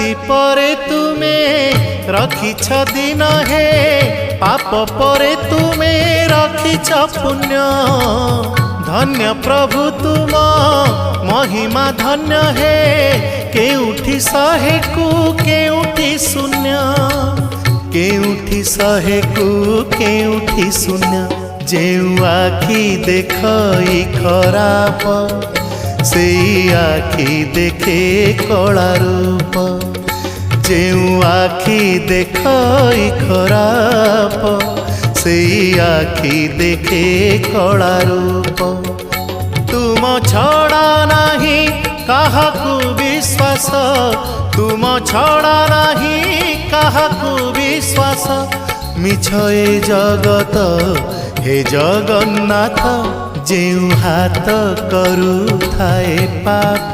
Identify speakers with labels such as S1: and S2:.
S1: राति परे तुमे रखिछ दिन हे पाप परे तुमे रखिछ पुण्य धन्य प्रभु तुम महिमा धन्य हे केउठी शहे को केउठी शून्य केउठी शहे को केउठी शून्य जेउ आखि देखई खराप से आखि देखे कला रूप जेउ आखि देखई खराप से आखि देखे कला रूप तुम छड़ा नहीं काहाकू विश्वास तुम छड़ा नहीं काहाकू विश्वास मिछ ए जगत हे जगन्नाथ जेउ हाथ करू थाए पाप